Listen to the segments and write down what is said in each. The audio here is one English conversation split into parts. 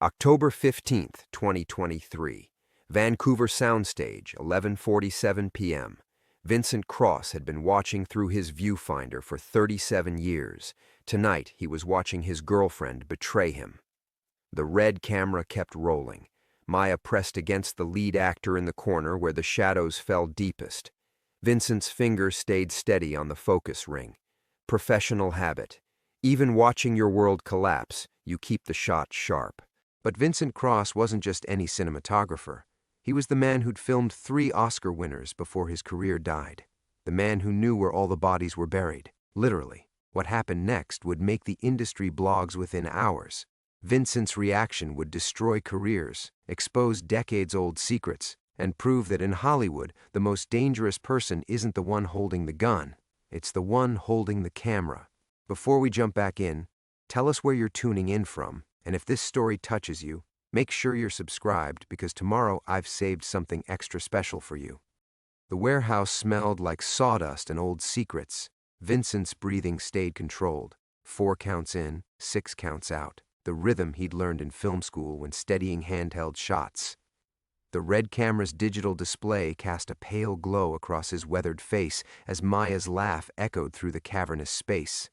October 15th, 2023. Vancouver Soundstage, 11:47 p.m. Vincent Cross had been watching through his viewfinder for 37 years. Tonight, he was watching his girlfriend betray him. The red camera kept rolling. Maya pressed against the lead actor in the corner where the shadows fell deepest. Vincent's finger stayed steady on the focus ring. Professional habit. Even watching your world collapse, you keep the shot sharp. But Vincent Cross wasn't just any cinematographer. He was the man who'd filmed 3 Oscar winners before his career died. The man who knew where all the bodies were buried. Literally. What happened next would make the industry blogs within hours. Vincent's reaction would destroy careers, expose decades-old secrets, and prove that in Hollywood, the most dangerous person isn't the one holding the gun. It's the one holding the camera. Before we jump back in, tell us where you're tuning in from. And if this story touches you, make sure you're subscribed because tomorrow I've saved something extra special for you. The warehouse smelled like sawdust and old secrets. Vincent's breathing stayed controlled. 4 counts in, 6 counts out. The rhythm he'd learned in film school when steadying handheld shots. The red camera's digital display cast a pale glow across his weathered face as Maya's laugh echoed through the cavernous space.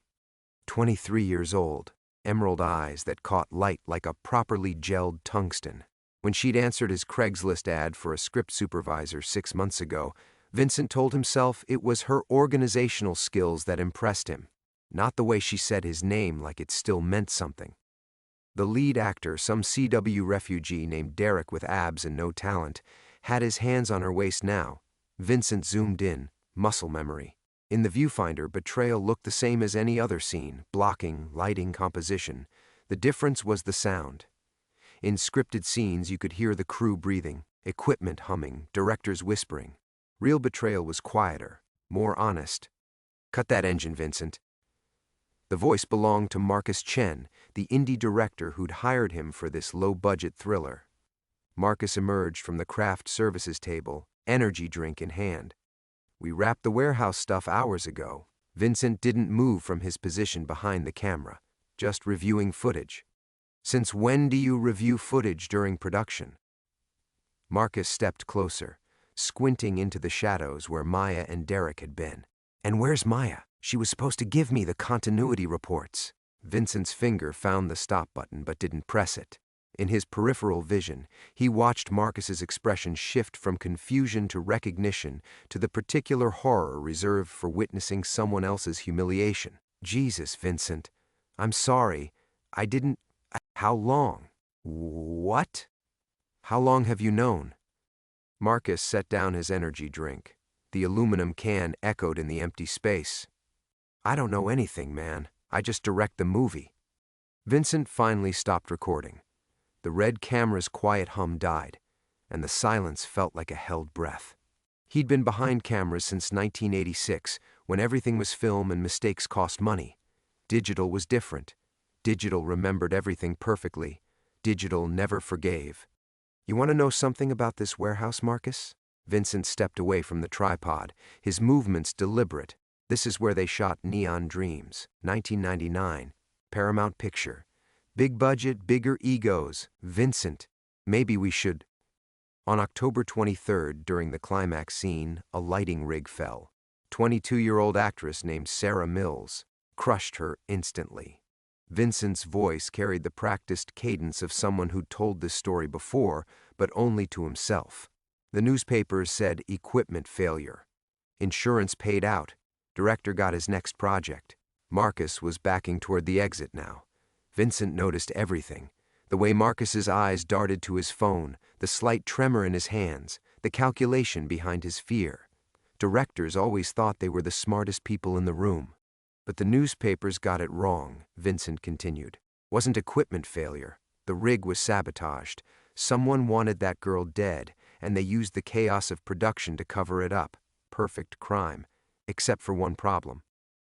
23 years old. Emerald eyes that caught light like a properly gelled tungsten. When she'd answered his Craigslist ad for a script supervisor 6 months ago, Vincent told himself it was her organizational skills that impressed him, not the way she said his name like it still meant something. The lead actor, some CW refugee named Derek with abs and no talent, had his hands on her waist now. Vincent zoomed in, muscle memory. In the viewfinder, betrayal looked the same as any other scene, blocking, lighting, composition. The difference was the sound. In scripted scenes, you could hear the crew breathing, equipment humming, directors whispering. Real betrayal was quieter, more honest. "Cut that engine, Vincent." The voice belonged to Marcus Chen, the indie director who'd hired him for this low-budget thriller. Marcus emerged from the craft services table, energy drink in hand. "We wrapped the warehouse stuff hours ago." Vincent didn't move from his position behind the camera, just reviewing footage. "Since when do you review footage during production?" Marcus stepped closer, squinting into the shadows where Maya and Derek had been. "And where's Maya? She was supposed to give me the continuity reports." Vincent's finger found the stop button but didn't press it. In his peripheral vision, he watched Marcus's expression shift from confusion to recognition to the particular horror reserved for witnessing someone else's humiliation. "Jesus, Vincent. I'm sorry. I didn't... How long?" "What? How long have you known?" Marcus set down his energy drink. The aluminum can echoed in the empty space. "I don't know anything, man. I just direct the movie." Vincent finally stopped recording. The red camera's quiet hum died, and the silence felt like a held breath. He'd been behind cameras since 1986, when everything was film and mistakes cost money. Digital was different. Digital remembered everything perfectly. Digital never forgave. "You want to know something about this warehouse, Marcus?" Vincent stepped away from the tripod, his movements deliberate. "This is where they shot Neon Dreams, 1999. Paramount Picture. Big budget, bigger egos. Vincent, maybe we should..." On October 23rd, during the climax scene, a lighting rig fell. 22-year-old actress named Sarah Mills crushed her instantly. Vincent's voice carried the practiced cadence of someone who'd told this story before, but only to himself. The newspapers said equipment failure. Insurance paid out. Director got his next project. Marcus was backing toward the exit now. Vincent noticed everything. The way Marcus's eyes darted to his phone, the slight tremor in his hands, the calculation behind his fear. Directors always thought they were the smartest people in the room. "But the newspapers got it wrong," Vincent continued. "Wasn't equipment failure. The rig was sabotaged. Someone wanted that girl dead, and they used the chaos of production to cover it up. Perfect crime. Except for one problem."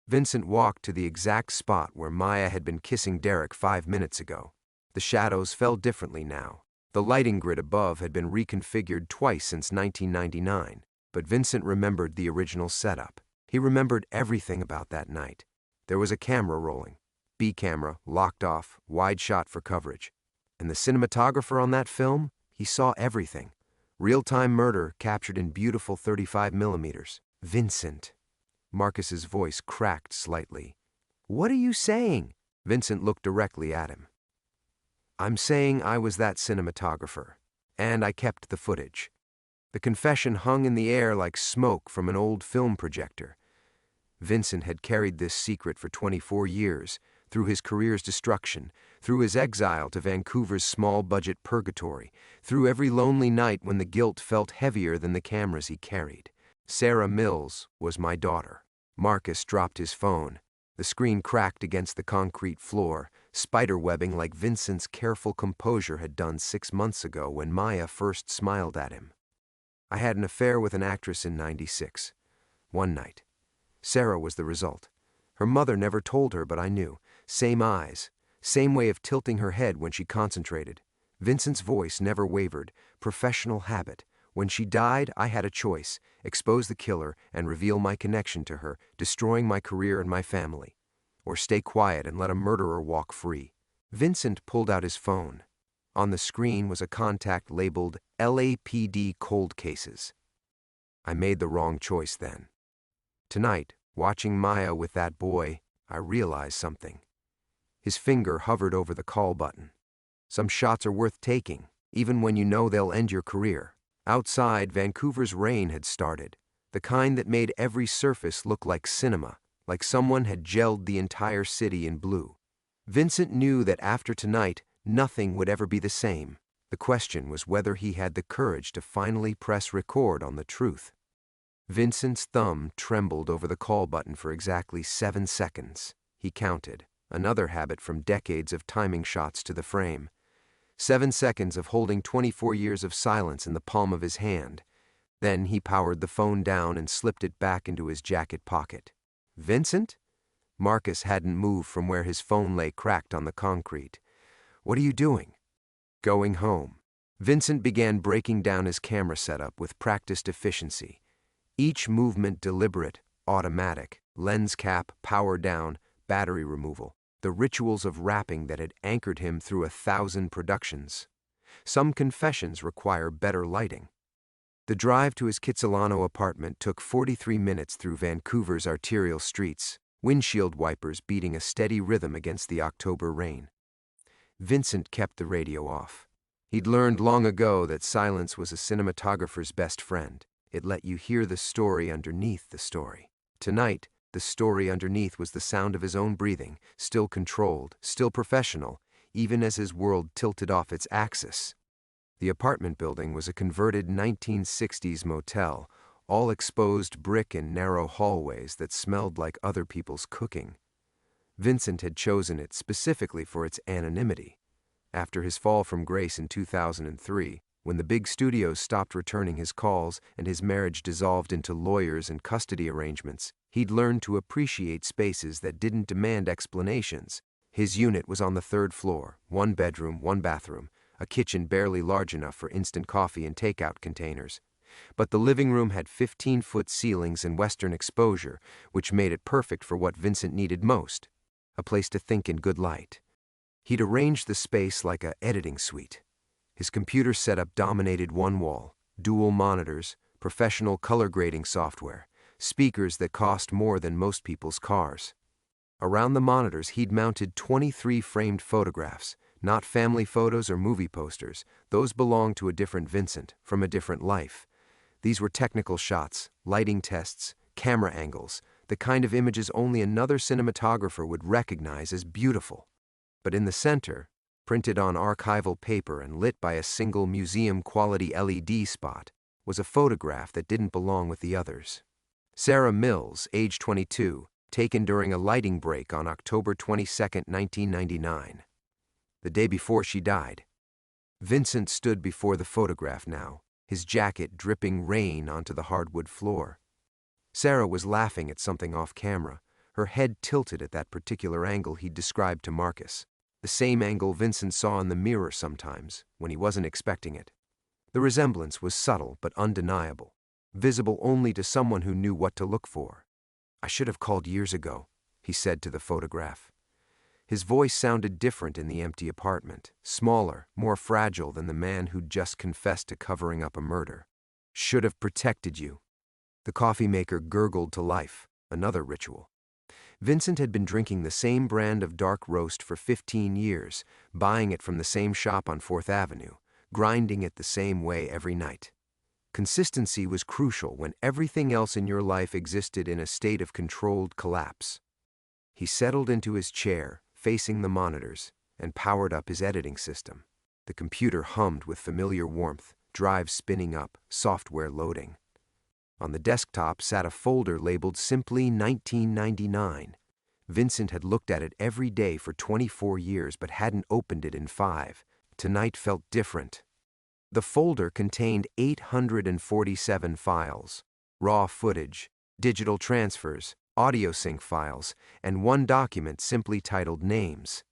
Vincent walked to the exact spot where Maya had been kissing Derek 5 minutes ago. The shadows fell differently now. The lighting grid above had been reconfigured twice since 1999, but Vincent remembered the original setup. He remembered everything about that night. There was a camera rolling. B camera, locked off, wide shot for coverage. And the cinematographer on that film, he saw everything. Real-time murder captured in beautiful 35 millimeters. Vincent. Marcus's voice cracked slightly. What are you saying? Vincent looked directly at him. I'm saying I was that cinematographer, and I kept the footage. The confession hung in the air like smoke from an old film projector. Vincent had carried this secret for 24 years, through his career's destruction, through his exile to Vancouver's small-budget purgatory, through every lonely night when the guilt felt heavier than the cameras he carried. Sarah Mills was my daughter. Marcus dropped his phone. The screen cracked against the concrete floor, spiderwebbing like Vincent's careful composure had done 6 months ago when Maya first smiled at him. I had an affair with an actress in '96. One night. Sarah was the result. Her mother never told her, but I knew. Same eyes, same way of tilting her head when she concentrated. Vincent's voice never wavered. Professional habit. When she died, I had a choice: expose the killer and reveal my connection to her, destroying my career and my family, or stay quiet and let a murderer walk free. Vincent pulled out his phone. On the screen was a contact labeled LAPD Cold Cases. I made the wrong choice then. Tonight, watching Maya with that boy, I realized something. His finger hovered over the call button. Some shots are worth taking, even when you know they'll end your career. Outside, Vancouver's rain had started, the kind that made every surface look like cinema, like someone had gelled the entire city in blue. Vincent knew that after tonight, nothing would ever be the same. The question was whether he had the courage to finally press record on the truth. Vincent's thumb trembled over the call button for exactly 7 seconds. He counted, another habit from decades of timing shots to the frame. 7 seconds of holding 24 years of silence in the palm of his hand. Then he powered the phone down and slipped it back into his jacket pocket. Vincent? Marcus hadn't moved from where his phone lay cracked on the concrete. What are you doing? Going home. Vincent began breaking down his camera setup with practiced efficiency. Each movement deliberate, automatic, lens cap, power down, battery removal, the rituals of wrapping that had anchored him through 1,000 productions. Some confessions require better lighting. The drive to his Kitsilano apartment took 43 minutes through Vancouver's arterial streets, windshield wipers beating a steady rhythm against the October rain. Vincent kept the radio off. He'd learned long ago that silence was a cinematographer's best friend. It let you hear the story underneath the story. Tonight, the story underneath was the sound of his own breathing, still controlled, still professional, even as his world tilted off its axis. The apartment building was a converted 1960s motel, all exposed brick and narrow hallways that smelled like other people's cooking. Vincent had chosen it specifically for its anonymity. After his fall from grace in 2003, when the big studios stopped returning his calls and his marriage dissolved into lawyers and custody arrangements, he'd learned to appreciate spaces that didn't demand explanations. His unit was on the 3rd floor, 1 bedroom, 1 bathroom, a kitchen barely large enough for instant coffee and takeout containers. But the living room had 15-foot ceilings and western exposure, which made it perfect for what Vincent needed most: a place to think in good light. He'd arranged the space like a editing suite. His computer setup dominated one wall: dual monitors, professional color grading software, speakers that cost more than most people's cars. Around the monitors, he'd mounted 23 framed photographs, not family photos or movie posters. Those belonged to a different Vincent, from a different life. These were technical shots, lighting tests, camera angles, the kind of images only another cinematographer would recognize as beautiful. But in the center, printed on archival paper and lit by a single museum-quality LED spot, was a photograph that didn't belong with the others. Sarah Mills, age 22, taken during a lighting break on October 22, 1999. The day before she died. Vincent stood before the photograph now, his jacket dripping rain onto the hardwood floor. Sarah was laughing at something off camera, her head tilted at that particular angle he'd described to Marcus. The same angle Vincent saw in the mirror sometimes, when he wasn't expecting it. The resemblance was subtle but undeniable, visible only to someone who knew what to look for. "I should have called years ago," he said to the photograph. His voice sounded different in the empty apartment, smaller, more fragile than the man who'd just confessed to covering up a murder. Should have protected you. The coffee maker gurgled to life, another ritual. Vincent had been drinking the same brand of dark roast for 15 years, buying it from the same shop on 4th Avenue, grinding it the same way every night. Consistency was crucial when everything else in your life existed in a state of controlled collapse. He settled into his chair, facing the monitors, and powered up his editing system. The computer hummed with familiar warmth, drives spinning up, software loading. On the desktop sat a folder labeled simply 1999. Vincent had looked at it every day for 24 years but hadn't opened it in 5. Tonight felt different. The folder contained 847 files, raw footage, digital transfers, audio sync files, and one document simply titled Names.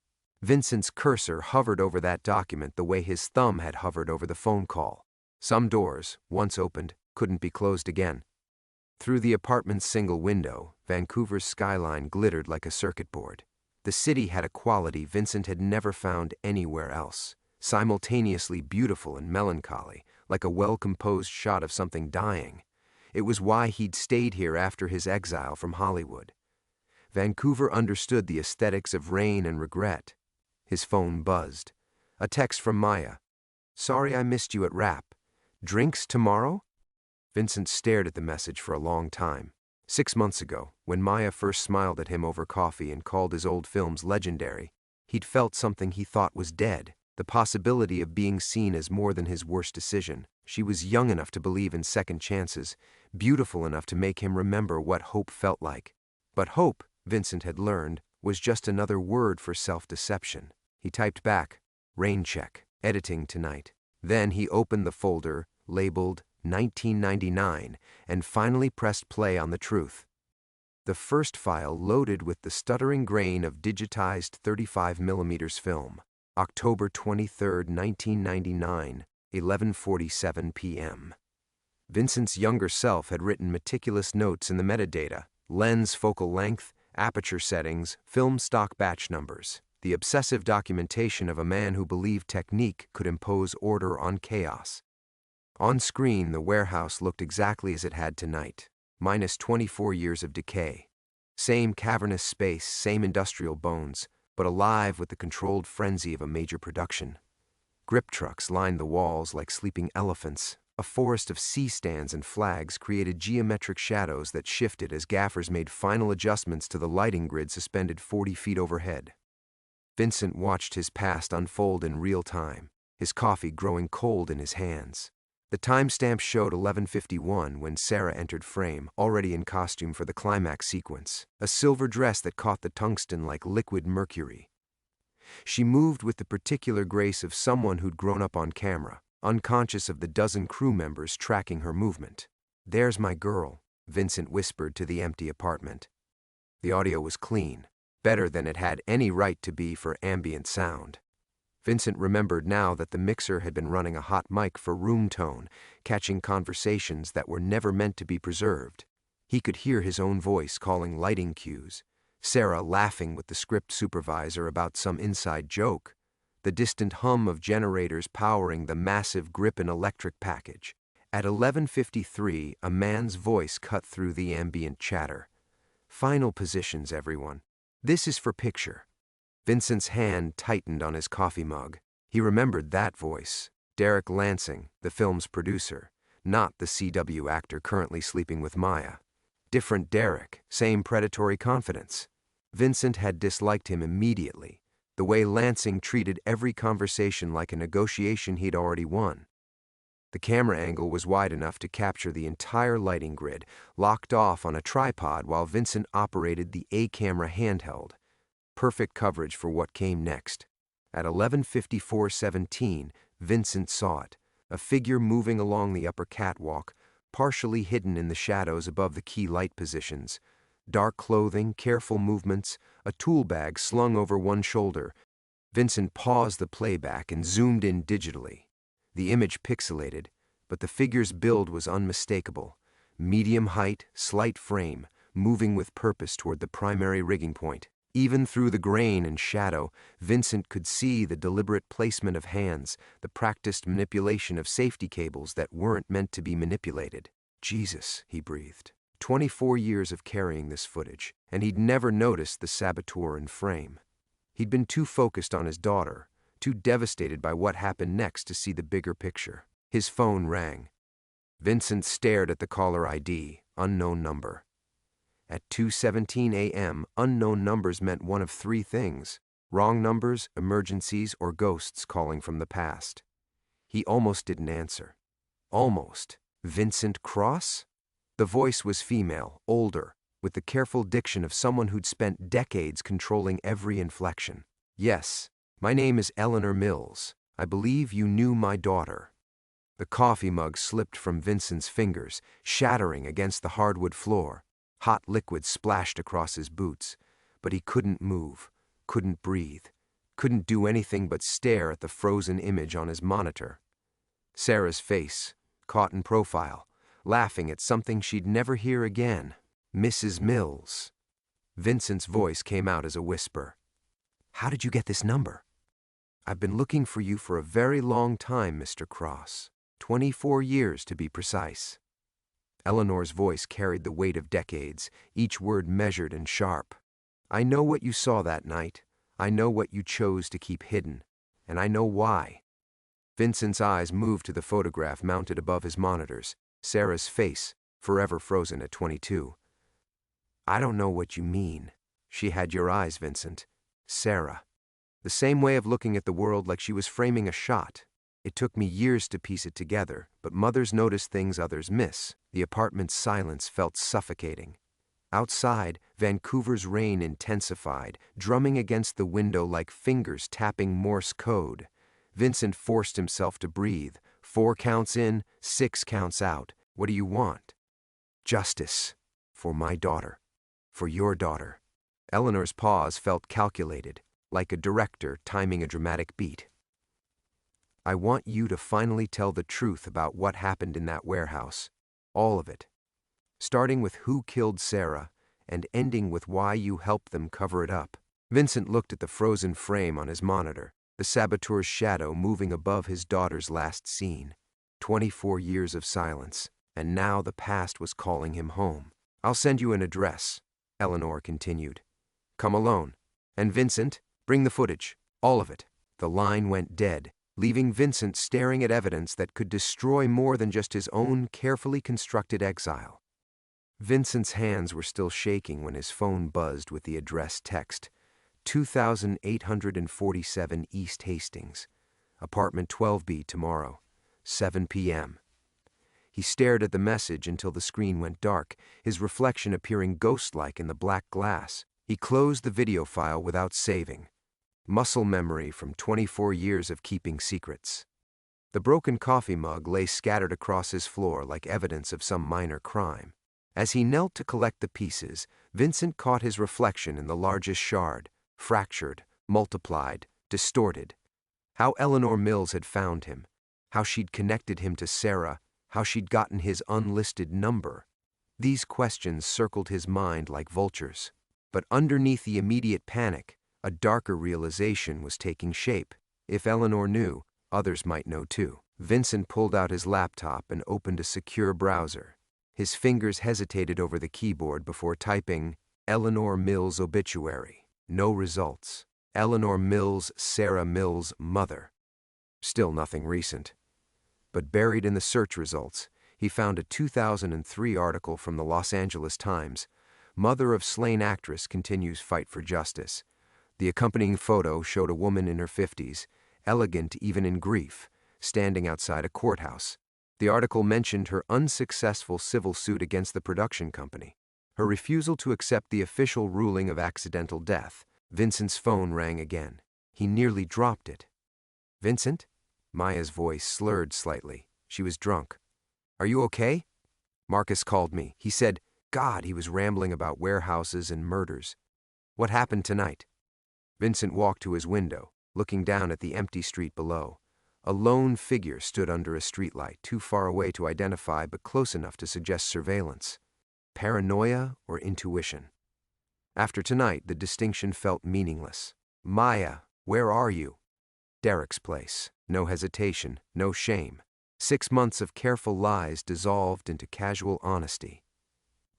Vincent's cursor hovered over that document the way his thumb had hovered over the phone call. Some doors, once opened, couldn't be closed again. Through the apartment's single window, Vancouver's skyline glittered like a circuit board. The city had a quality Vincent had never found anywhere else, simultaneously beautiful and melancholy, like a well-composed shot of something dying. It was why he'd stayed here after his exile from Hollywood. Vancouver understood the aesthetics of rain and regret. His phone buzzed. A text from Maya. "Sorry I missed you at Rap. Drinks tomorrow?" Vincent stared at the message for a long time. 6 months ago, when Maya first smiled at him over coffee and called his old films legendary, he'd felt something he thought was dead, the possibility of being seen as more than his worst decision. She was young enough to believe in second chances, beautiful enough to make him remember what hope felt like. But hope, Vincent had learned, was just another word for self-deception. He typed back, "Rain check, editing tonight." Then he opened the folder, labeled 1999, and finally pressed play on the truth. The first file loaded with the stuttering grain of digitized 35mm film. October 23, 1999, 11:47 p.m. Vincent's younger self had written meticulous notes in the metadata: lens focal length, aperture settings, film stock batch numbers. The obsessive documentation of a man who believed technique could impose order on chaos. On screen, the warehouse looked exactly as it had tonight, minus 24 years of decay. Same cavernous space, same industrial bones, but alive with the controlled frenzy of a major production. Grip trucks lined the walls like sleeping elephants. A forest of C-stands and flags created geometric shadows that shifted as gaffers made final adjustments to the lighting grid suspended 40 feet overhead. Vincent watched his past unfold in real time, his coffee growing cold in his hands. The timestamp showed 11:51 when Sarah entered frame, already in costume for the climax sequence, a silver dress that caught the tungsten like liquid mercury. She moved with the particular grace of someone who'd grown up on camera, unconscious of the dozen crew members tracking her movement. "There's my girl," Vincent whispered to the empty apartment. The audio was clean, better than it had any right to be for ambient sound. Vincent remembered now that the mixer had been running a hot mic for room tone, catching conversations that were never meant to be preserved. He could hear his own voice calling lighting cues, Sarah laughing with the script supervisor about some inside joke, the distant hum of generators powering the massive grip and electric package. At 11:53, a man's voice cut through the ambient chatter. "Final positions, everyone. This is for picture." Vincent's hand tightened on his coffee mug. He remembered that voice. Derek Lansing, the film's producer, not the CW actor currently sleeping with Maya. Different Derek, same predatory confidence. Vincent had disliked him immediately, the way Lansing treated every conversation like a negotiation he'd already won. The camera angle was wide enough to capture the entire lighting grid, locked off on a tripod while Vincent operated the A-camera handheld. Perfect coverage for what came next. At 11:54:17, Vincent saw it, a figure moving along the upper catwalk, partially hidden in the shadows above the key light positions. Dark clothing, careful movements, a tool bag slung over one shoulder. Vincent paused the playback and zoomed in digitally. The image pixelated, but the figure's build was unmistakable. Medium height, slight frame, moving with purpose toward the primary rigging point. Even through the grain and shadow, Vincent could see the deliberate placement of hands, the practiced manipulation of safety cables that weren't meant to be manipulated. Jesus, he breathed. 24 years of carrying this footage, and he'd never noticed the saboteur in frame. He'd been too focused on his daughter, too devastated by what happened next to see the bigger picture. His phone rang. Vincent stared at the caller ID, unknown number. At 2:17 a.m., unknown numbers meant one of three things: wrong numbers, emergencies, or ghosts calling from the past. He almost didn't answer. Almost. Vincent Cross? The voice was female, older, with the careful diction of someone who'd spent decades controlling every inflection. Yes, my name is Eleanor Mills. I believe you knew my daughter. The coffee mug slipped from Vincent's fingers, shattering against the hardwood floor. Hot liquid splashed across his boots, but he couldn't move, couldn't breathe, couldn't do anything but stare at the frozen image on his monitor. Sarah's face, caught in profile, laughing at something she'd never hear again. Mrs. Mills. Vincent's voice came out as a whisper. How did you get this number? I've been looking for you for a very long time, Mr. Cross. 24 years to be precise. Eleanor's voice carried the weight of decades, each word measured and sharp. I know what you saw that night. I know what you chose to keep hidden. And I know why. Vincent's eyes moved to the photograph mounted above his monitors, Sarah's face, forever frozen at 22. I don't know what you mean. She had your eyes, Vincent. Sarah. The same way of looking at the world, like she was framing a shot. It took me years to piece it together, but mothers notice things others miss. The apartment's silence felt suffocating. Outside, Vancouver's rain intensified, drumming against the window like fingers tapping Morse code. Vincent forced himself to breathe. 4 counts in, 6 counts out. What do you want? Justice. For my daughter. For your daughter. Eleanor's pause felt calculated, like a director timing a dramatic beat. I want you to finally tell the truth about what happened in that warehouse. All of it. Starting with who killed Sarah, and ending with why you helped them cover it up. Vincent looked at the frozen frame on his monitor, the saboteur's shadow moving above his daughter's last scene. 24 years of silence, and now the past was calling him home. I'll send you an address, Eleanor continued. Come alone. And Vincent, bring the footage. All of it. The line went dead, leaving Vincent staring at evidence that could destroy more than just his own carefully constructed exile. Vincent's hands were still shaking when his phone buzzed with the address text. 2847 East Hastings. Apartment 12B tomorrow, 7 p.m. He stared at the message until the screen went dark, his reflection appearing ghost-like in the black glass. He closed the video file without saving. Muscle memory from 24 years of keeping secrets. The broken coffee mug lay scattered across his floor like evidence of some minor crime. As he knelt to collect the pieces, Vincent caught his reflection in the largest shard, fractured, multiplied, distorted. How Eleanor Mills had found him, how she'd connected him to Sarah, how she'd gotten his unlisted number. These questions circled his mind like vultures. But underneath the immediate panic, a darker realization was taking shape. If Eleanor knew, others might know too. Vincent pulled out his laptop and opened a secure browser. His fingers hesitated over the keyboard before typing, Eleanor Mills obituary. No results. Eleanor Mills, Sarah Mills' mother. Still nothing recent. But buried in the search results, he found a 2003 article from the Los Angeles Times. Mother of slain actress continues fight for justice. The accompanying photo showed a woman in her 50s, elegant even in grief, standing outside a courthouse. The article mentioned her unsuccessful civil suit against the production company, her refusal to accept the official ruling of accidental death. Vincent's phone rang again. He nearly dropped it. Vincent? Maya's voice slurred slightly. She was drunk. Are you okay? Marcus called me. He said, God, he was rambling about warehouses and murders. What happened tonight? Vincent walked to his window, looking down at the empty street below. A lone figure stood under a streetlight, too far away to identify but close enough to suggest surveillance. Paranoia or intuition? After tonight, the distinction felt meaningless. Maya, where are you? Derek's place. No hesitation, no shame. 6 months of careful lies dissolved into casual honesty.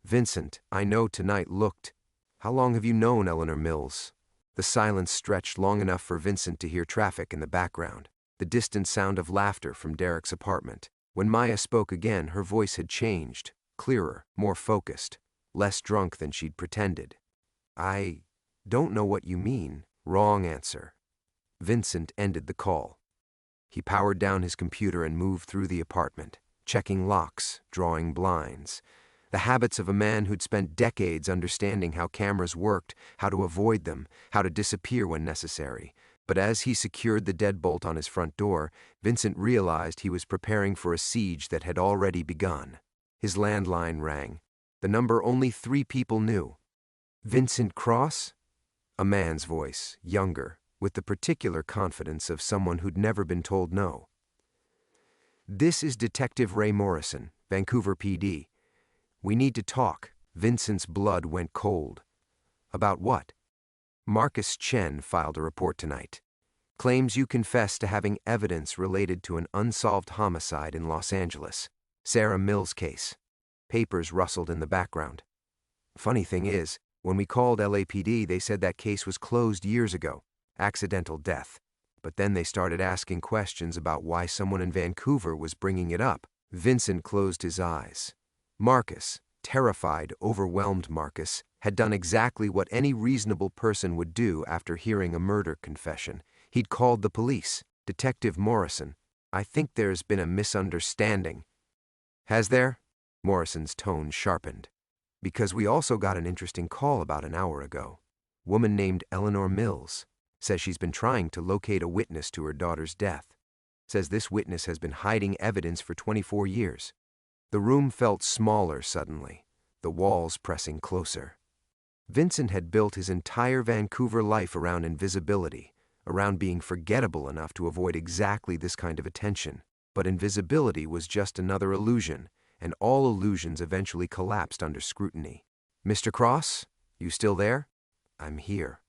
Vincent, I know tonight looked. How long have you known Eleanor Mills? The silence stretched long enough for Vincent to hear traffic in the background, the distant sound of laughter from Derek's apartment. When Maya spoke again, her voice had changed, clearer, more focused, less drunk than she'd pretended. I don't know what you mean. Wrong answer. Vincent ended the call. He powered down his computer and moved through the apartment, checking locks, drawing blinds. The habits of a man who'd spent decades understanding how cameras worked, how to avoid them, how to disappear when necessary. But as he secured the deadbolt on his front door, Vincent realized he was preparing for a siege that had already begun. His landline rang, the number only 3 people knew. Vincent Cross? A man's voice, younger, with the particular confidence of someone who'd never been told no. This is Detective Ray Morrison, Vancouver PD. We need to talk. Vincent's blood went cold. About what? Marcus Chen filed a report tonight. Claims you confessed to having evidence related to an unsolved homicide in Los Angeles. Sarah Mills' case. Papers rustled in the background. Funny thing is, when we called LAPD, they said that case was closed years ago. Accidental death. But then they started asking questions about why someone in Vancouver was bringing it up. Vincent closed his eyes. Marcus, terrified, overwhelmed Marcus, had done exactly what any reasonable person would do after hearing a murder confession. He'd called the police. Detective Morrison, I think there's been a misunderstanding. Has there? Morrison's tone sharpened. Because we also got an interesting call about an hour ago. Woman named Eleanor Mills. Says she's been trying to locate a witness to her daughter's death. Says this witness has been hiding evidence for 24 years. The room felt smaller suddenly, the walls pressing closer. Vincent had built his entire Vancouver life around invisibility, around being forgettable enough to avoid exactly this kind of attention. But invisibility was just another illusion, and all illusions eventually collapsed under scrutiny. Mr. Cross, you still there? I'm here.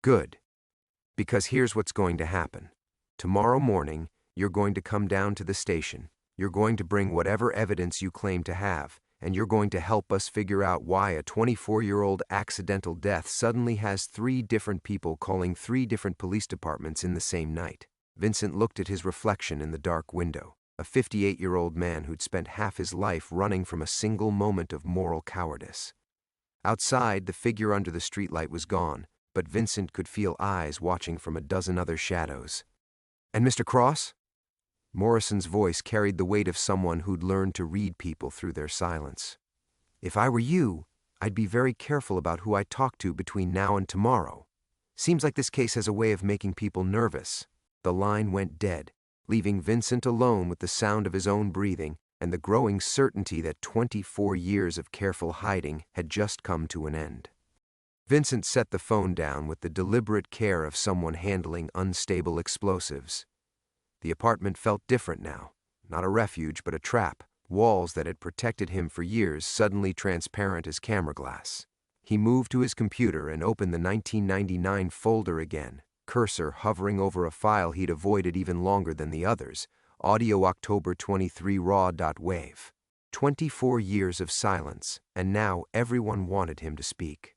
Good. Because here's what's going to happen. Tomorrow morning, you're going to come down to the station. You're going to bring whatever evidence you claim to have, and you're going to help us figure out why a 24-year-old accidental death suddenly has 3 different people calling 3 different police departments in the same night. Vincent looked at his reflection in the dark window, a 58-year-old man who'd spent half his life running from a single moment of moral cowardice. Outside, the figure under the streetlight was gone, but Vincent could feel eyes watching from a dozen other shadows. And Mr. Cross? Morrison's voice carried the weight of someone who'd learned to read people through their silence. If I were you, I'd be very careful about who I talk to between now and tomorrow. Seems like this case has a way of making people nervous. The line went dead, leaving Vincent alone with the sound of his own breathing and the growing certainty that 24 years of careful hiding had just come to an end. Vincent set the phone down with the deliberate care of someone handling unstable explosives. The apartment felt different now, not a refuge but a trap, walls that had protected him for years suddenly transparent as camera glass. He moved to his computer and opened the 1999 folder again, cursor hovering over a file he'd avoided even longer than the others, Audio October 23 raw.wave. 24 years of silence, and now everyone wanted him to speak.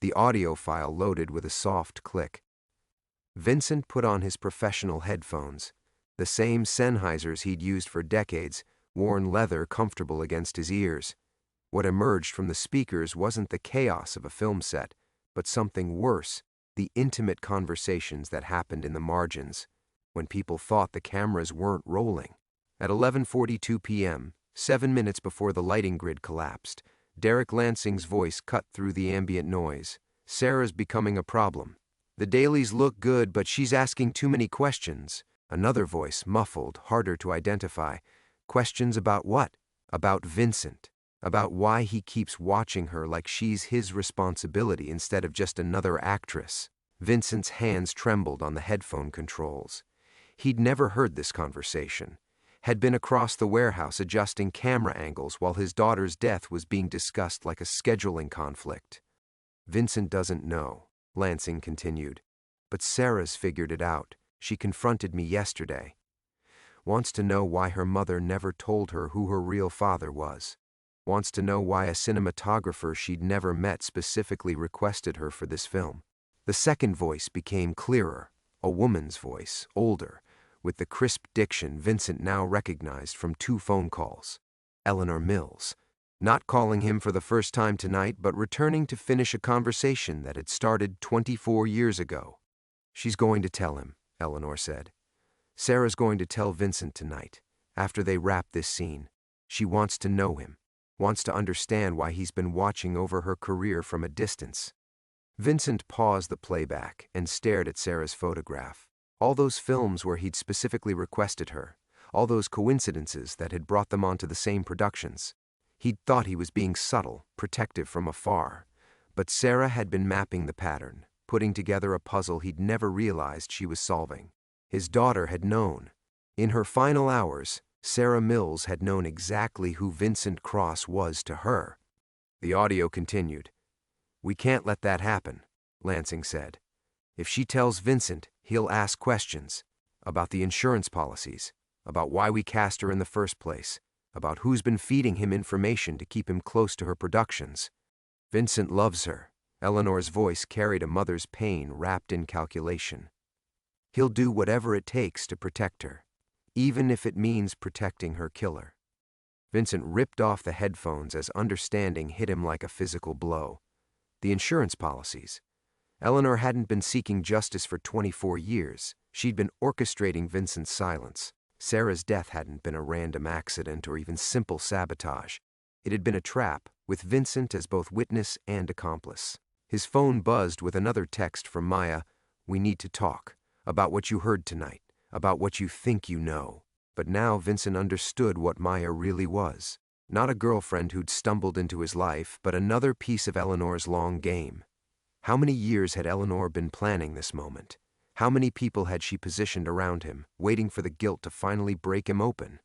The audio file loaded with a soft click. Vincent put on his professional headphones, the same Sennheisers he'd used for decades, worn leather comfortable against his ears. What emerged from the speakers wasn't the chaos of a film set, but something worse, the intimate conversations that happened in the margins, when people thought the cameras weren't rolling. At 11:42 p.m., 7 minutes before the lighting grid collapsed, Derek Lansing's voice cut through the ambient noise. Sarah's becoming a problem. The dailies look good, but she's asking too many questions. Another voice, muffled, harder to identify. Questions about what? About Vincent. About why he keeps watching her like she's his responsibility instead of just another actress. Vincent's hands trembled on the headphone controls. He'd never heard this conversation. Had been across the warehouse adjusting camera angles while his daughter's death was being discussed like a scheduling conflict. Vincent doesn't know, Lansing continued. But Sarah's figured it out. She confronted me yesterday. Wants to know why her mother never told her who her real father was. Wants to know why a cinematographer she'd never met specifically requested her for this film. The second voice became clearer, a woman's voice, older, with the crisp diction Vincent now recognized from 2 phone calls. Eleanor Mills. Not calling him for the first time tonight, but returning to finish a conversation that had started 24 years ago. She's going to tell him, Eleanor said. Sarah's going to tell Vincent tonight, after they wrap this scene. She wants to know him, wants to understand why he's been watching over her career from a distance. Vincent paused the playback and stared at Sarah's photograph. All those films where he'd specifically requested her, all those coincidences that had brought them onto the same productions. He'd thought he was being subtle, protective from afar, but Sarah had been mapping the pattern, putting together a puzzle he'd never realized she was solving. His daughter had known. In her final hours, Sarah Mills had known exactly who Vincent Cross was to her. The audio continued. "We can't let that happen," Lansing said. "If she tells Vincent, he'll ask questions about the insurance policies, about why we cast her in the first place, about who's been feeding him information to keep him close to her productions. Vincent loves her." Eleanor's voice carried a mother's pain wrapped in calculation. "He'll do whatever it takes to protect her, even if it means protecting her killer." Vincent ripped off the headphones as understanding hit him like a physical blow. The insurance policies. Eleanor hadn't been seeking justice for 24 years. She'd been orchestrating Vincent's silence. Sarah's death hadn't been a random accident or even simple sabotage. It had been a trap, with Vincent as both witness and accomplice. His phone buzzed with another text from Maya. "We need to talk. About what you heard tonight. About what you think you know." But now Vincent understood what Maya really was. Not a girlfriend who'd stumbled into his life, but another piece of Eleanor's long game. How many years had Eleanor been planning this moment? How many people had she positioned around him, waiting for the guilt to finally break him open?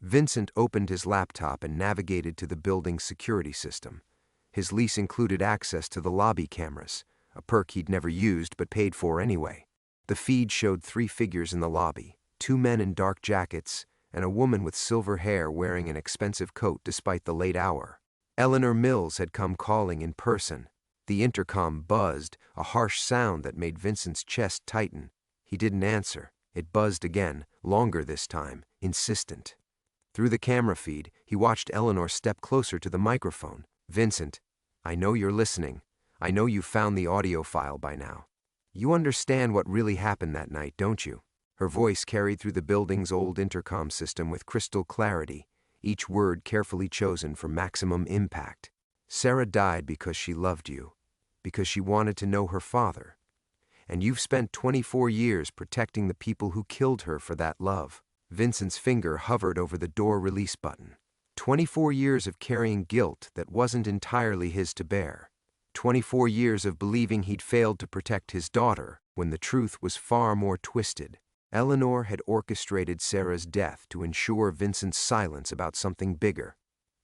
Vincent opened his laptop and navigated to the building's security system. His lease included access to the lobby cameras, a perk he'd never used but paid for anyway. The feed showed 3 figures in the lobby, 2 men in dark jackets, and a woman with silver hair wearing an expensive coat despite the late hour. Eleanor Mills had come calling in person. The intercom buzzed, a harsh sound that made Vincent's chest tighten. He didn't answer. It buzzed again, longer this time, insistent. Through the camera feed, he watched Eleanor step closer to the microphone. "Vincent, I know you're listening. I know you've found the audio file by now. You understand what really happened that night, don't you?" Her voice carried through the building's old intercom system with crystal clarity, each word carefully chosen for maximum impact. "Sarah died because she loved you, because she wanted to know her father. And you've spent 24 years protecting the people who killed her for that love." Vincent's finger hovered over the door release button. 24 years of carrying guilt that wasn't entirely his to bear. 24 years of believing he'd failed to protect his daughter when the truth was far more twisted. Eleanor had orchestrated Sarah's death to ensure Vincent's silence about something bigger,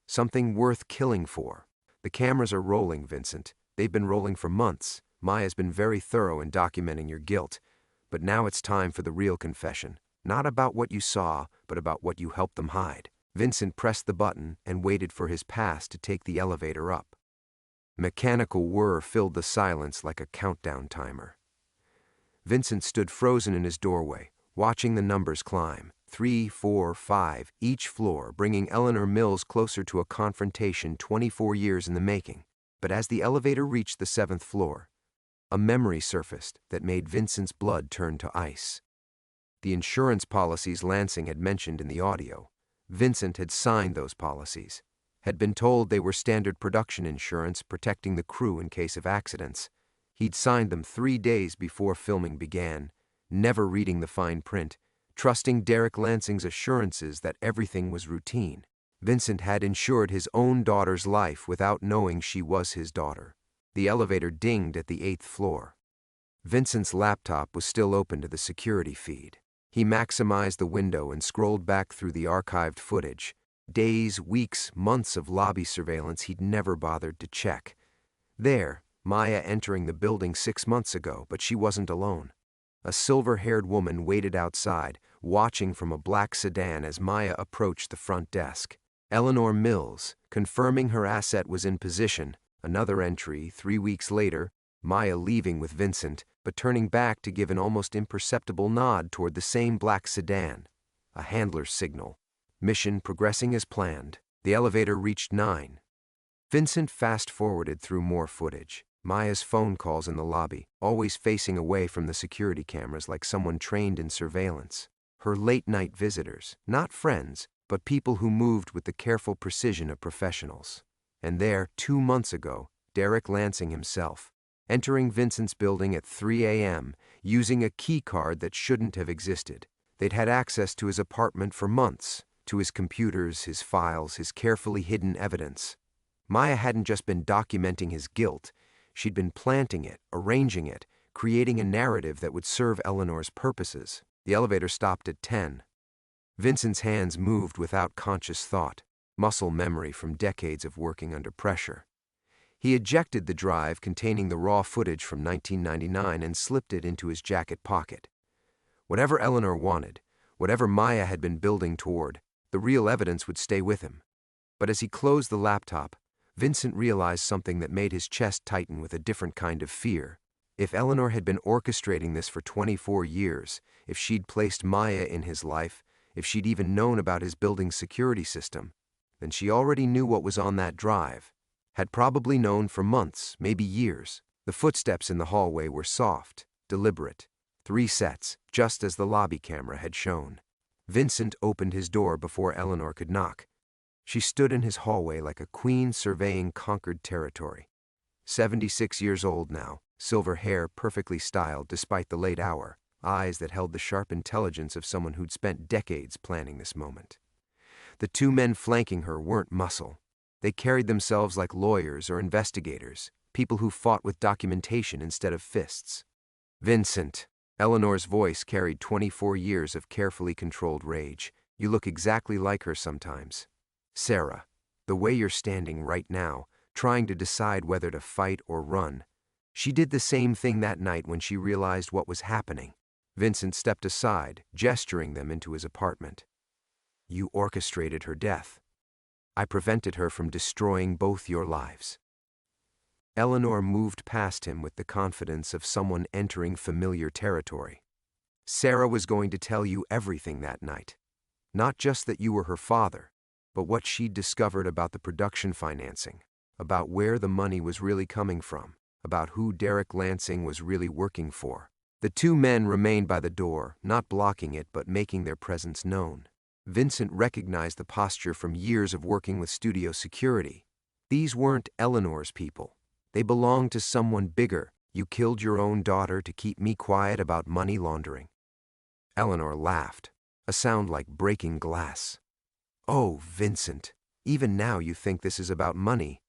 something worth killing for. "The cameras are rolling, Vincent. They've been rolling for months. Maya's been very thorough in documenting your guilt. But now it's time for the real confession. Not about what you saw, but about what you helped them hide." Vincent pressed the button and waited for his pass to take the elevator up. Mechanical whir filled the silence like a countdown timer. Vincent stood frozen in his doorway, watching the numbers climb. 3, 4, 5, each floor, bringing Eleanor Mills closer to a confrontation 24 years in the making. But as the elevator reached the 7th floor, a memory surfaced that made Vincent's blood turn to ice. The insurance policies Lansing had mentioned in the audio. Vincent had signed those policies, had been told they were standard production insurance protecting the crew in case of accidents. He'd signed them 3 days before filming began, never reading the fine print, trusting Derek Lansing's assurances that everything was routine. Vincent had insured his own daughter's life without knowing she was his daughter. The elevator dinged at the 8th floor. Vincent's laptop was still open to the security feed. He maximized the window and scrolled back through the archived footage. Days, weeks, months of lobby surveillance he'd never bothered to check. There, Maya entering the building 6 months ago, but she wasn't alone. A silver-haired woman waited outside, watching from a black sedan as Maya approached the front desk. Eleanor Mills, confirming her asset was in position. Another entry, 3 weeks later, Maya leaving with Vincent, but turning back to give an almost imperceptible nod toward the same black sedan. A handler's signal. Mission progressing as planned. The elevator reached 9. Vincent fast-forwarded through more footage. Maya's phone calls in the lobby, always facing away from the security cameras like someone trained in surveillance. Her late-night visitors, not friends, but people who moved with the careful precision of professionals. And there, 2 months ago, Derek Lansing himself, entering Vincent's building at 3 a.m., using a key card that shouldn't have existed. They'd had access to his apartment for months, to his computers, his files, his carefully hidden evidence. Maya hadn't just been documenting his guilt, she'd been planting it, arranging it, creating a narrative that would serve Eleanor's purposes. The elevator stopped at 10. Vincent's hands moved without conscious thought, muscle memory from decades of working under pressure. He ejected the drive containing the raw footage from 1999 and slipped it into his jacket pocket. Whatever Eleanor wanted, whatever Maya had been building toward, the real evidence would stay with him. But as he closed the laptop, Vincent realized something that made his chest tighten with a different kind of fear. If Eleanor had been orchestrating this for 24 years, if she'd placed Maya in his life, if she'd even known about his building's security system, then she already knew what was on that drive, had probably known for months, maybe years. The footsteps in the hallway were soft, deliberate. 3 sets, just as the lobby camera had shown. Vincent opened his door before Eleanor could knock. She stood in his hallway like a queen surveying conquered territory. 76 years old now, silver hair perfectly styled despite the late hour, eyes that held the sharp intelligence of someone who'd spent decades planning this moment. The 2 men flanking her weren't muscle. They carried themselves like lawyers or investigators, people who fought with documentation instead of fists. Vincent. Eleanor's voice carried 24 years of carefully controlled rage. You look exactly like her sometimes. Sarah, the way you're standing right now, trying to decide whether to fight or run. She did the same thing that night when she realized what was happening. Vincent stepped aside, gesturing them into his apartment. You orchestrated her death. I prevented her from destroying both your lives. Eleanor moved past him with the confidence of someone entering familiar territory. Sarah was going to tell you everything that night. Not just that you were her father, but what she'd discovered about the production financing, about where the money was really coming from, about who Derek Lansing was really working for. The 2 men remained by the door, not blocking it but making their presence known. Vincent recognized the posture from years of working with studio security. These weren't Eleanor's people. They belonged to someone bigger. You killed your own daughter to keep me quiet about money laundering. Eleanor laughed, a sound like breaking glass. Oh, Vincent, even now you think this is about money.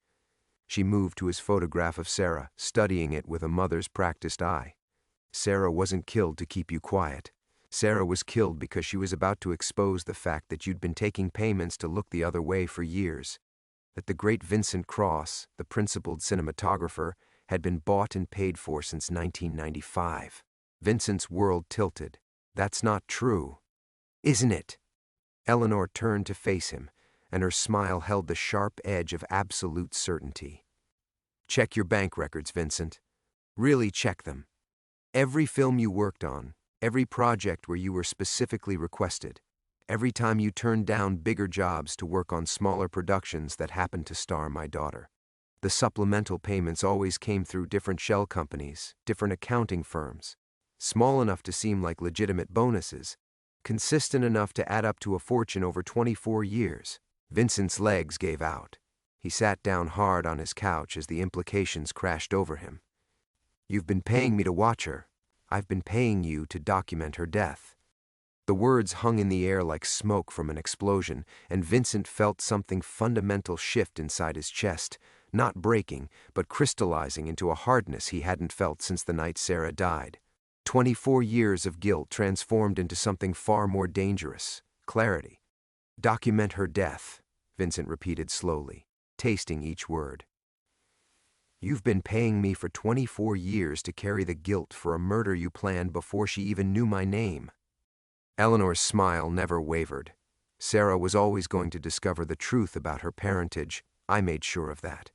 She moved to his photograph of Sarah, studying it with a mother's practiced eye. Sarah wasn't killed to keep you quiet. Sarah was killed because she was about to expose the fact that you'd been taking payments to look the other way for years. That the great Vincent Cross, the principled cinematographer, had been bought and paid for since 1995. Vincent's world tilted. That's not true. Isn't it? Eleanor turned to face him, and her smile held the sharp edge of absolute certainty. Check your bank records, Vincent. Really check them. Every film you worked on, every project where you were specifically requested, every time you turned down bigger jobs to work on smaller productions that happened to star my daughter. The supplemental payments always came through different shell companies, different accounting firms, small enough to seem like legitimate bonuses, consistent enough to add up to a fortune over 24 years. Vincent's legs gave out. He sat down hard on his couch as the implications crashed over him. You've been paying me to watch her. I've been paying you to document her death. The words hung in the air like smoke from an explosion, and Vincent felt something fundamental shift inside his chest, not breaking, but crystallizing into a hardness he hadn't felt since the night Sarah died. 24 years of guilt transformed into something far more dangerous, clarity. Document her death, Vincent repeated slowly, tasting each word. You've been paying me for 24 years to carry the guilt for a murder you planned before she even knew my name." Eleanor's smile never wavered. Sarah was always going to discover the truth about her parentage. I made sure of that.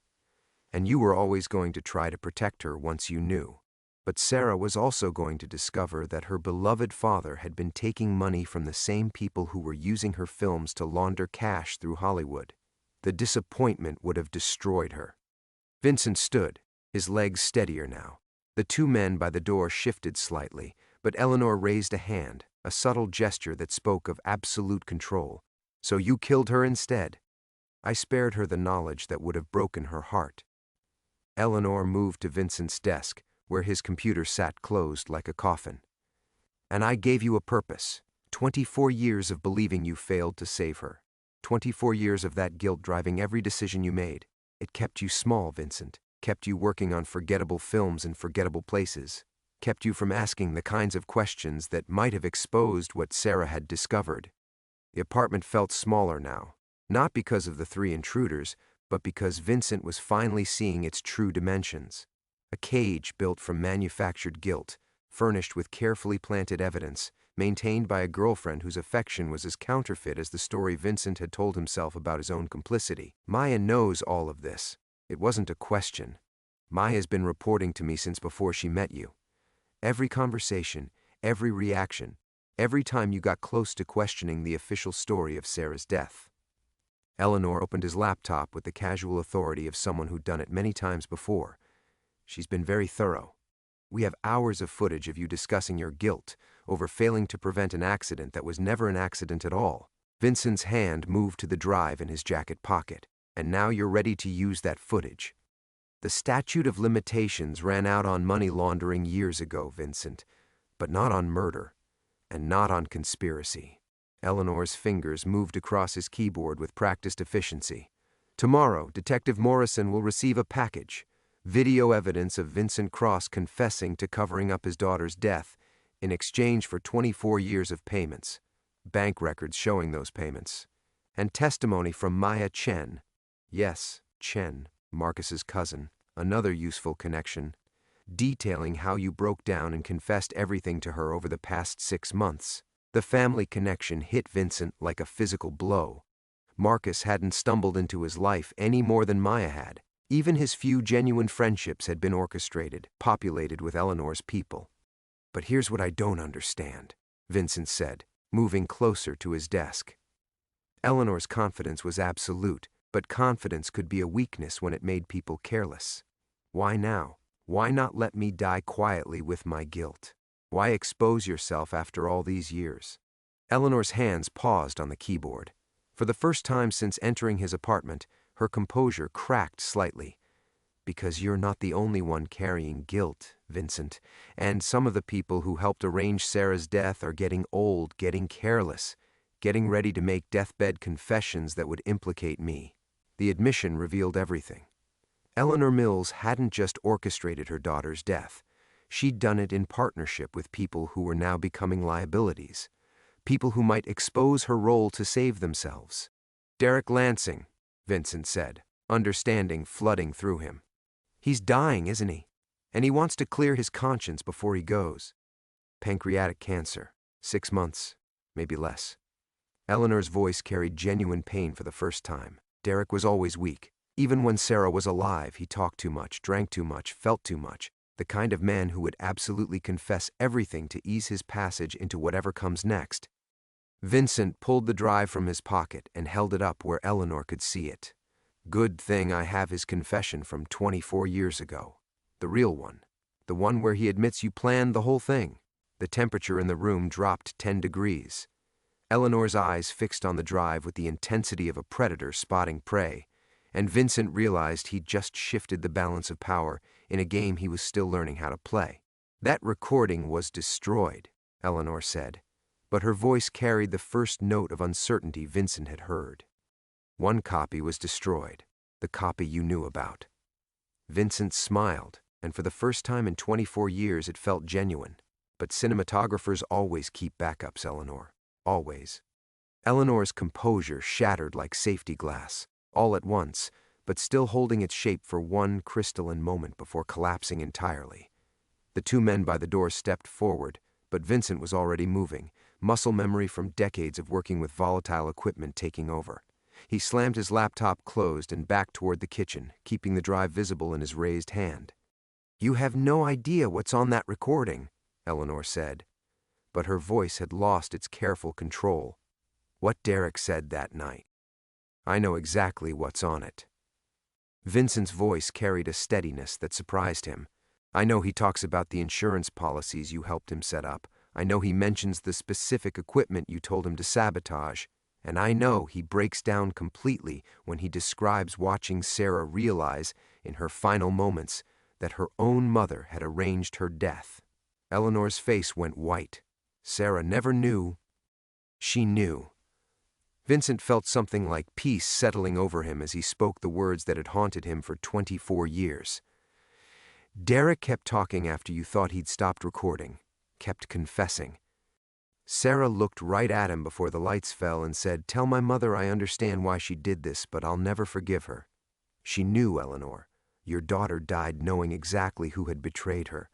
And you were always going to try to protect her once you knew. But Sarah was also going to discover that her beloved father had been taking money from the same people who were using her films to launder cash through Hollywood. The disappointment would have destroyed her. Vincent stood, his legs steadier now. The two men by the door shifted slightly, but Eleanor raised a hand, a subtle gesture that spoke of absolute control. "So you killed her instead?" "I spared her the knowledge that would have broken her heart." Eleanor moved to Vincent's desk, where his computer sat closed like a coffin. "And I gave you a purpose. 24 years of believing you failed to save her. 24 years of that guilt driving every decision you made. It kept you small, Vincent. Kept you working on forgettable films in forgettable places. Kept you from asking the kinds of questions that might have exposed what Sarah had discovered." The apartment felt smaller now, not because of the three intruders, but because Vincent was finally seeing its true dimensions. A cage built from manufactured guilt, furnished with carefully planted evidence, maintained by a girlfriend whose affection was as counterfeit as the story Vincent had told himself about his own complicity. "Maya knows all of this. It wasn't a question. Maya's been reporting to me since before she met you. Every conversation, every reaction, every time you got close to questioning the official story of Sarah's death." Eleanor opened his laptop with the casual authority of someone who'd done it many times before. "She's been very thorough. We have hours of footage of you discussing your guilt over failing to prevent an accident that was never an accident at all." Vincent's hand moved to the drive in his jacket pocket. "And now you're ready to use that footage. The statute of limitations ran out on money laundering years ago, Vincent, but not on murder, and not on conspiracy." Eleanor's fingers moved across his keyboard with practiced efficiency. "Tomorrow, Detective Morrison will receive a package. Video evidence of Vincent Cross confessing to covering up his daughter's death in exchange for 24 years of payments, bank records showing those payments, and testimony from Maya Chen. Yes, Chen, Marcus's cousin, another useful connection, detailing how you broke down and confessed everything to her over the past 6 months. The family connection hit Vincent like a physical blow. Marcus hadn't stumbled into his life any more than Maya had. Even his few genuine friendships had been orchestrated, populated with Eleanor's people. "But here's what I don't understand," Vincent said, moving closer to his desk. Eleanor's confidence was absolute, but confidence could be a weakness when it made people careless. "Why now? Why not let me die quietly with my guilt? Why expose yourself after all these years?" Eleanor's hands paused on the keyboard. For the first time since entering his apartment, her composure cracked slightly. "Because you're not the only one carrying guilt, Vincent, and some of the people who helped arrange Sarah's death are getting old, getting careless, getting ready to make deathbed confessions that would implicate me." The admission revealed everything. Eleanor Mills hadn't just orchestrated her daughter's death. She'd done it in partnership with people who were now becoming liabilities, people who might expose her role to save themselves. "Derek Lansing," Vincent said, understanding flooding through him. "He's dying, isn't he? And he wants to clear his conscience before he goes. Pancreatic cancer, 6 months, maybe less." Eleanor's voice carried genuine pain for the first time. Derek was always weak. Even when Sarah was alive, he talked too much, drank too much, felt too much. The kind of man who would absolutely confess everything to ease his passage into whatever comes next. Vincent pulled the drive from his pocket and held it up where Eleanor could see it. "Good thing I have his confession from 24 years ago. The real one. The one where he admits you planned the whole thing." The temperature in the room dropped 10 degrees. Eleanor's eyes fixed on the drive with the intensity of a predator spotting prey, and Vincent realized he'd just shifted the balance of power in a game he was still learning how to play. "That recording was destroyed," Eleanor said, but her voice carried the first note of uncertainty Vincent had heard. "One copy was destroyed, the copy you knew about." Vincent smiled, and for the first time in 24 years it felt genuine. "But cinematographers always keep backups, Eleanor. Always." Eleanor's composure shattered like safety glass. All at once, but still holding its shape for one crystalline moment before collapsing entirely. The two men by the door stepped forward, but Vincent was already moving, muscle memory from decades of working with volatile equipment taking over. He slammed his laptop closed and backed toward the kitchen, keeping the drive visible in his raised hand. "You have no idea what's on that recording," Eleanor said. But her voice had lost its careful control. "What Derek said that night. I know exactly what's on it." Vincent's voice carried a steadiness that surprised him. "I know he talks about the insurance policies you helped him set up. I know he mentions the specific equipment you told him to sabotage. And I know he breaks down completely when he describes watching Sarah realize, in her final moments, that her own mother had arranged her death." Eleanor's face went white. Sarah never knew. She knew. Vincent felt something like peace settling over him as he spoke the words that had haunted him for 24 years. "Derek kept talking after you thought he'd stopped recording, kept confessing. Sarah looked right at him before the lights fell and said, 'Tell my mother I understand why she did this, but I'll never forgive her.' She knew, Eleanor. Your daughter died knowing exactly who had betrayed her."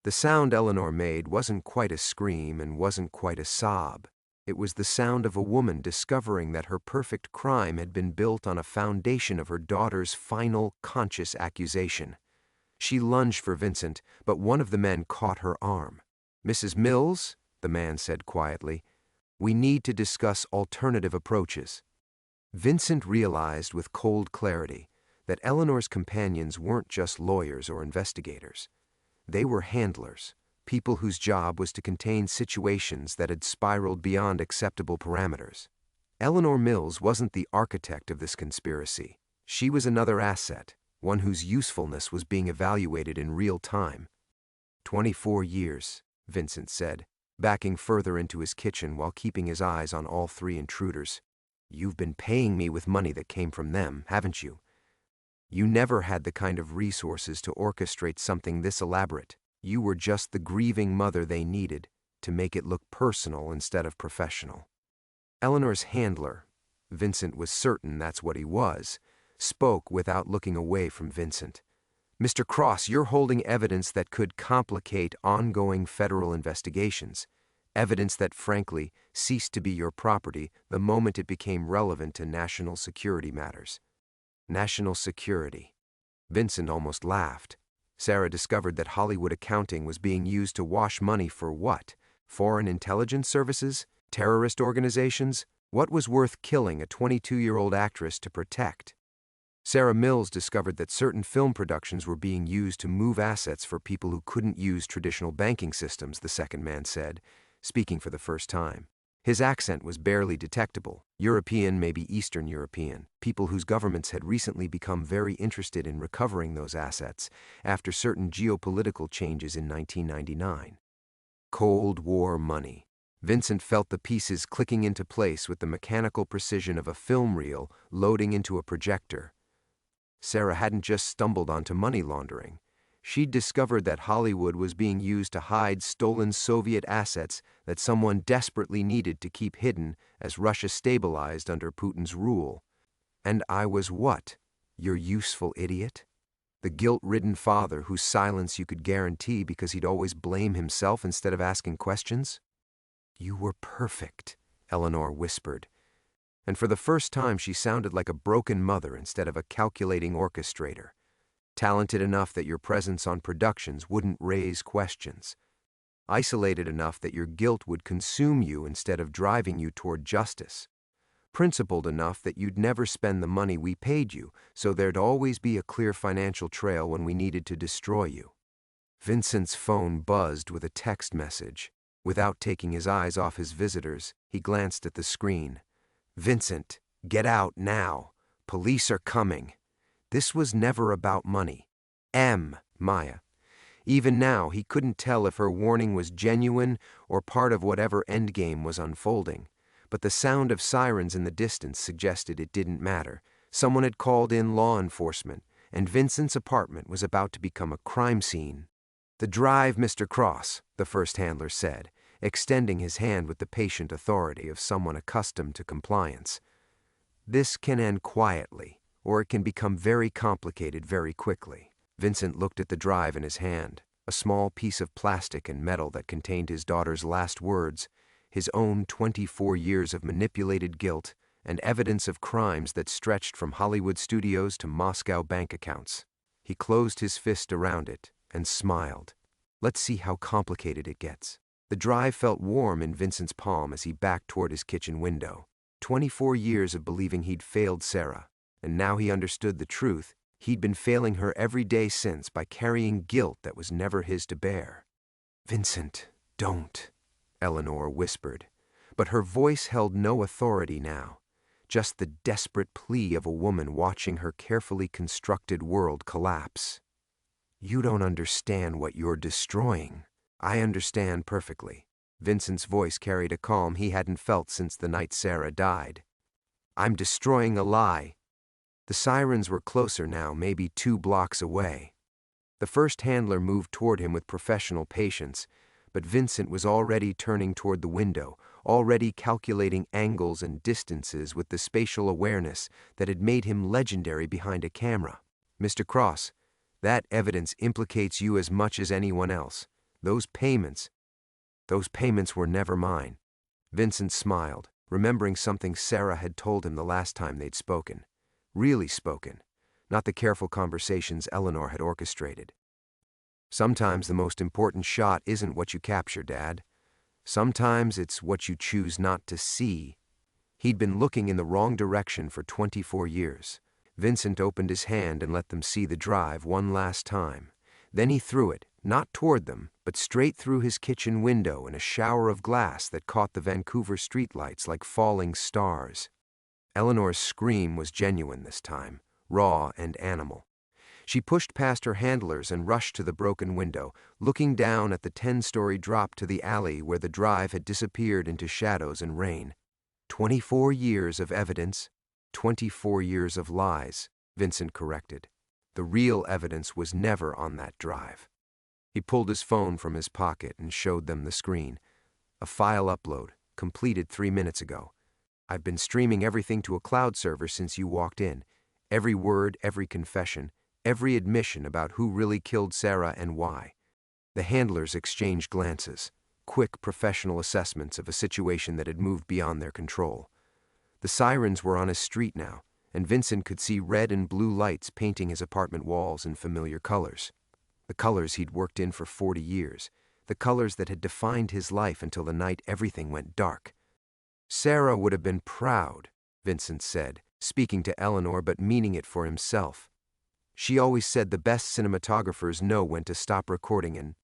The sound Eleanor made wasn't quite a scream and wasn't quite a sob. It was the sound of a woman discovering that her perfect crime had been built on a foundation of her daughter's final, conscious accusation. She lunged for Vincent, but one of the men caught her arm. "Mrs. Mills," the man said quietly, "we need to discuss alternative approaches." Vincent realized with cold clarity that Eleanor's companions weren't just lawyers or investigators. They were handlers, people whose job was to contain situations that had spiraled beyond acceptable parameters. Eleanor Mills wasn't the architect of this conspiracy. She was another asset, one whose usefulness was being evaluated in real time. 24 years, Vincent said, backing further into his kitchen while keeping his eyes on all three intruders. "You've been paying me with money that came from them, haven't you? You never had the kind of resources to orchestrate something this elaborate. You were just the grieving mother they needed to make it look personal instead of professional." Eleanor's handler, Vincent was certain that's what he was, spoke without looking away from Vincent. "Mr. Cross, you're holding evidence that could complicate ongoing federal investigations, evidence that, frankly, ceased to be your property the moment it became relevant to national security matters." National security. Vincent almost laughed. Sarah discovered that Hollywood accounting was being used to wash money for what? Foreign intelligence services? Terrorist organizations? What was worth killing a 22-year-old actress to protect? Sarah Mills discovered that certain film productions were being used to move assets for people who couldn't use traditional banking systems, the second man said, speaking for the first time. His accent was barely detectable, European, maybe Eastern European, people whose governments had recently become very interested in recovering those assets after certain geopolitical changes in 1999. Cold War money. Vincent felt the pieces clicking into place with the mechanical precision of a film reel loading into a projector. Sarah hadn't just stumbled onto money laundering. She'd discovered that Hollywood was being used to hide stolen Soviet assets that someone desperately needed to keep hidden as Russia stabilized under Putin's rule. And I was what? Your useful idiot? The guilt-ridden father whose silence you could guarantee because he'd always blame himself instead of asking questions? "You were perfect," Eleanor whispered. And for the first time she sounded like a broken mother instead of a calculating orchestrator. Talented enough that your presence on productions wouldn't raise questions. Isolated enough that your guilt would consume you instead of driving you toward justice. Principled enough that you'd never spend the money we paid you, so there'd always be a clear financial trail when we needed to destroy you. Vincent's phone buzzed with a text message. Without taking his eyes off his visitors, he glanced at the screen. "Vincent, get out now. Police are coming." This was never about money. Maya. Even now, he couldn't tell if her warning was genuine or part of whatever endgame was unfolding. But the sound of sirens in the distance suggested it didn't matter. Someone had called in law enforcement, and Vincent's apartment was about to become a crime scene. "The drive, Mr. Cross," the first handler said, extending his hand with the patient authority of someone accustomed to compliance. "This can end quietly, or it can become very complicated very quickly. Vincent looked at the drive in his hand, a small piece of plastic and metal that contained his daughter's last words, his own 24 years of manipulated guilt, and evidence of crimes that stretched from Hollywood studios to Moscow bank accounts. He closed his fist around it and smiled. Let's see how complicated it gets. The drive felt warm in Vincent's palm as he backed toward his kitchen window. 24 years of believing he'd failed Sarah, and now he understood the truth. He'd been failing her every day since by carrying guilt that was never his to bear. "Vincent, don't," Eleanor whispered, but her voice held no authority now, just the desperate plea of a woman watching her carefully constructed world collapse. "You don't understand what you're destroying." "I understand perfectly." Vincent's voice carried a calm he hadn't felt since the night Sarah died. "I'm destroying a lie." The sirens were closer now, maybe 2 blocks away. The first handler moved toward him with professional patience, but Vincent was already turning toward the window, already calculating angles and distances with the spatial awareness that had made him legendary behind a camera. "Mr. Cross, that evidence implicates you as much as anyone else. Those payments were never mine." Vincent smiled, remembering something Sarah had told him the last time they'd spoken. Really spoken, not the careful conversations Eleanor had orchestrated. "Sometimes the most important shot isn't what you capture, Dad. Sometimes it's what you choose not to see." He'd been looking in the wrong direction for 24 years. Vincent opened his hand and let them see the drive one last time. Then he threw it, not toward them, but straight through his kitchen window in a shower of glass that caught the Vancouver streetlights like falling stars. Eleanor's scream was genuine this time, raw and animal. She pushed past her handlers and rushed to the broken window, looking down at the 10-story drop to the alley where the drive had disappeared into shadows and rain. 24 years of evidence, 24 years of lies, Vincent corrected. The real evidence was never on that drive. He pulled his phone from his pocket and showed them the screen. "A file upload, completed 3 minutes ago. I've been streaming everything to a cloud server since you walked in. Every word, every confession, every admission about who really killed Sarah and why." The handlers exchanged glances, quick professional assessments of a situation that had moved beyond their control. The sirens were on his street now, and Vincent could see red and blue lights painting his apartment walls in familiar colors. The colors he'd worked in for 40 years, the colors that had defined his life until the night everything went dark. "Sarah would have been proud," Vincent said, speaking to Eleanor but meaning it for himself. "She always said the best cinematographers know when to stop recording and